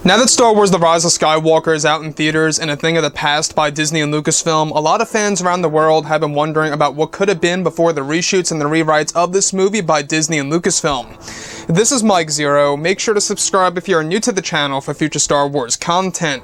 Now that Star Wars The Rise of Skywalker is out in theaters and a thing of the past by Disney and Lucasfilm, a lot of fans around the world have been wondering about what could have been before the reshoots and the rewrites of this movie by Disney and Lucasfilm. This is Mike Zero. Make sure to subscribe if you are new to the channel for future Star Wars content.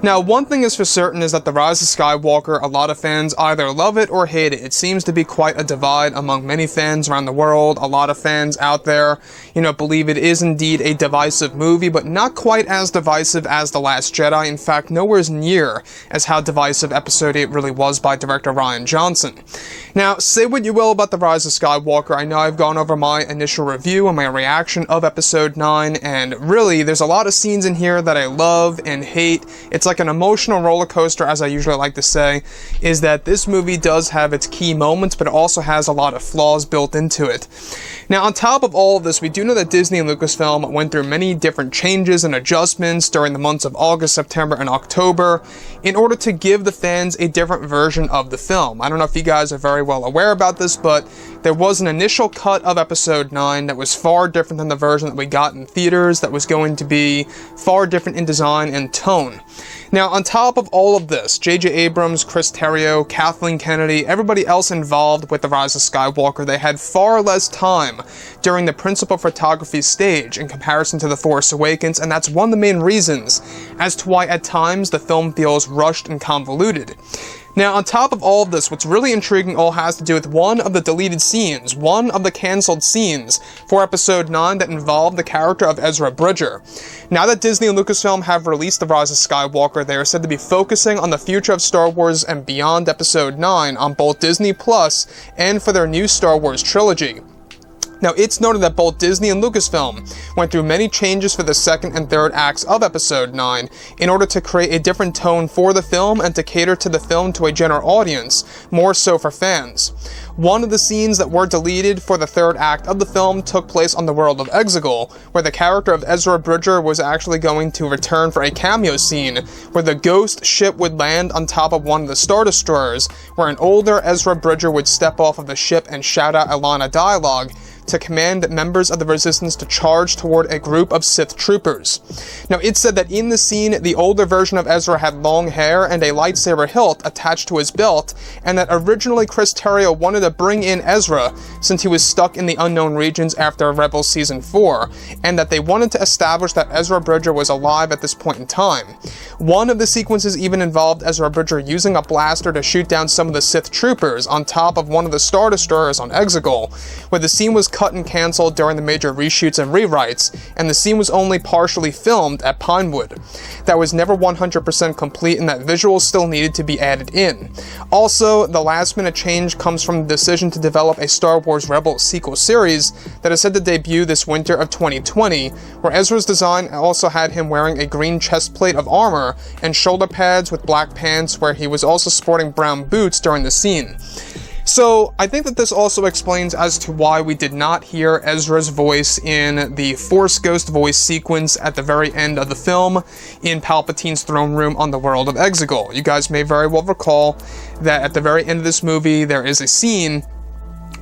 Now, one thing is for certain is that The Rise of Skywalker, a lot of fans either love it or hate it. It seems to be quite a divide among many fans around the world. A lot of fans out there, believe it is indeed a divisive movie, but not quite as divisive as The Last Jedi. In fact, nowhere near as how divisive Episode 8 really was by director Rian Johnson. Now, say what you will about The Rise of Skywalker. I know I've gone over my initial review and my reaction of Episode 9, and really, there's a lot of scenes in here that I love and hate. It's like an emotional roller coaster, as I usually like to say, is that this movie does have its key moments, but it also has a lot of flaws built into it. Now, on top of all of this, we do know that Disney and Lucasfilm went through many different changes and adjustments during the months of August, September, and October in order to give the fans a different version of the film. I don't know if you guys are very well aware about this, but there was an initial cut of Episode 9 that was far different than the version that we got in theaters, that was going to be far different in design and tone. Now, on top of all of this, J.J. Abrams, Chris Terrio, Kathleen Kennedy, everybody else involved with The Rise of Skywalker, they had far less time during the principal photography stage in comparison to The Force Awakens, and that's one of the main reasons as to why at times the film feels rushed and convoluted. Now, on top of all of this, what's really intriguing all has to do with one of the deleted scenes, one of the cancelled scenes for Episode 9 that involved the character of Ezra Bridger. Now that Disney and Lucasfilm have released The Rise of Skywalker, they are said to be focusing on the future of Star Wars and beyond Episode 9 on both Disney Plus and for their new Star Wars trilogy. Now, it's noted that both Disney and Lucasfilm went through many changes for the second and third acts of Episode 9 in order to create a different tone for the film and to cater to the film to a general audience, more so for fans. One of the scenes that were deleted for the third act of the film took place on the world of Exegol, where the character of Ezra Bridger was actually going to return for a cameo scene where the ghost ship would land on top of one of the Star Destroyers, where an older Ezra Bridger would step off of the ship and shout out a line of dialogue to command members of the Resistance to charge toward a group of Sith troopers. Now, it's said that in the scene, the older version of Ezra had long hair and a lightsaber hilt attached to his belt, and that originally Chris Terrio wanted to bring in Ezra since he was stuck in the unknown regions after Rebels Season 4, and that they wanted to establish that Ezra Bridger was alive at this point in time. One of the sequences even involved Ezra Bridger using a blaster to shoot down some of the Sith troopers on top of one of the Star Destroyers on Exegol, where the scene was cut and cancelled during the major reshoots and rewrites, and the scene was only partially filmed at Pinewood. That was never 100% complete, and that visuals still needed to be added in. Also, the last-minute change comes from the decision to develop a Star Wars Rebels sequel series that is said to debut this winter of 2020, where Ezra's design also had him wearing a green chest plate of armor and shoulder pads with black pants, where he was also sporting brown boots during the scene. So, I think that this also explains as to why we did not hear Ezra's voice in the Force Ghost voice sequence at the very end of the film in Palpatine's throne room on the world of Exegol. You guys may very well recall that at the very end of this movie, there is a scene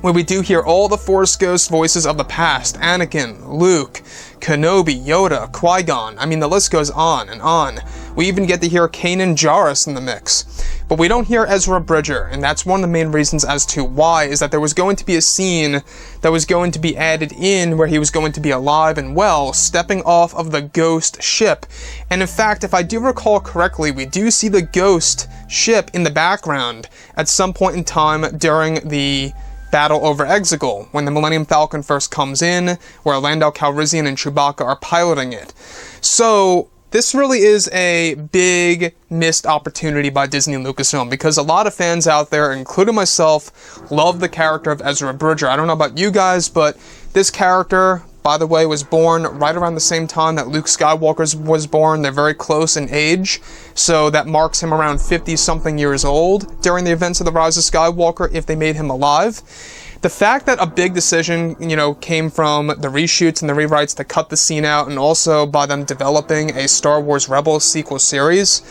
where we do hear all the Force Ghost voices of the past: Anakin, Luke, Kenobi, Yoda, Qui-Gon. I mean, the list goes on and on. We even get to hear Kanan Jarrus in the mix. But we don't hear Ezra Bridger, and that's one of the main reasons as to why, is that there was going to be a scene that was going to be added in where he was going to be alive and well, stepping off of the ghost ship. And in fact, if I do recall correctly, we do see the ghost ship in the background at some point in time during the battle over Exegol, when the Millennium Falcon first comes in, where Lando Calrissian and Chewbacca are piloting it. So, this really is a big missed opportunity by Disney and Lucasfilm, because a lot of fans out there, including myself, love the character of Ezra Bridger. I don't know about you guys, but this character, by the way, was born right around the same time that Luke Skywalker was born. They're very close in age, so that marks him around 50-something years old during the events of The Rise of Skywalker if they made him alive. The fact that a big decision, came from the reshoots and the rewrites to cut the scene out, and also by them developing a Star Wars Rebels sequel series,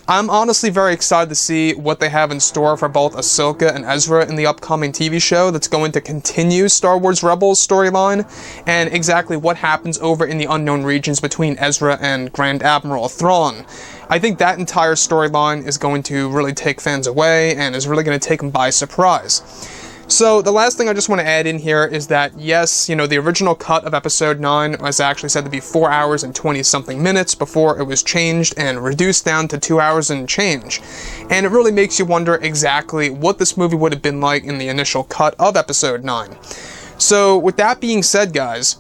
I'm honestly very excited to see what they have in store for both Ahsoka and Ezra in the upcoming TV show that's going to continue Star Wars Rebels storyline, and exactly what happens over in the unknown regions between Ezra and Grand Admiral Thrawn. I think that entire storyline is going to really take fans away and is really going to take them by surprise. So, the last thing I just want to add in here is that, yes, the original cut of Episode 9 was actually said to be 4 hours and 20-something minutes before it was changed and reduced down to 2 hours and change. And it really makes you wonder exactly what this movie would have been like in the initial cut of Episode 9. So, with that being said, guys,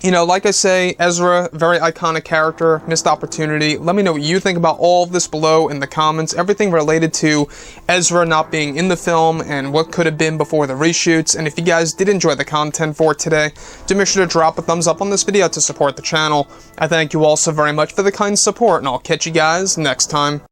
like I say, Ezra, very iconic character, missed opportunity. Let me know what you think about all of this below in the comments. Everything related to Ezra not being in the film and what could have been before the reshoots. And if you guys did enjoy the content for today, do make sure to drop a thumbs up on this video to support the channel. I thank you all so very much for the kind support, and I'll catch you guys next time.